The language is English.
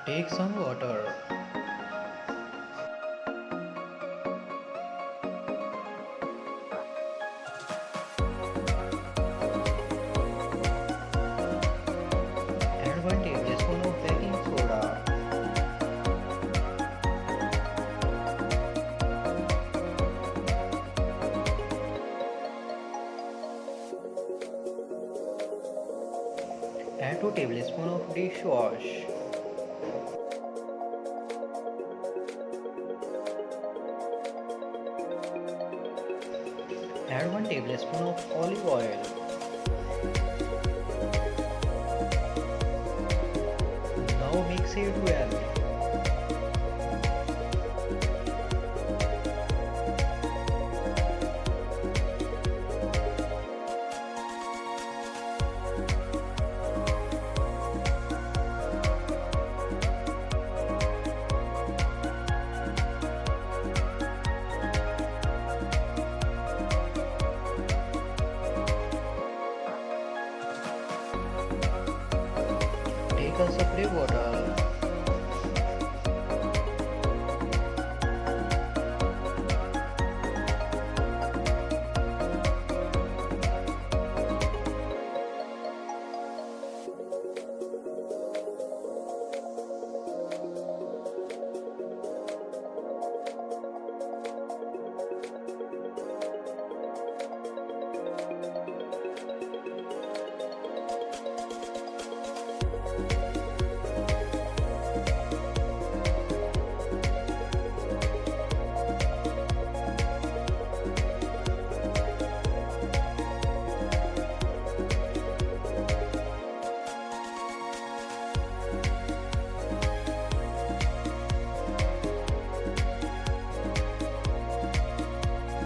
Take some water. Add 1 tablespoon of baking soda. Add 2 tablespoon of dishwash. Add 1 tablespoon of olive oil. Now mix it well.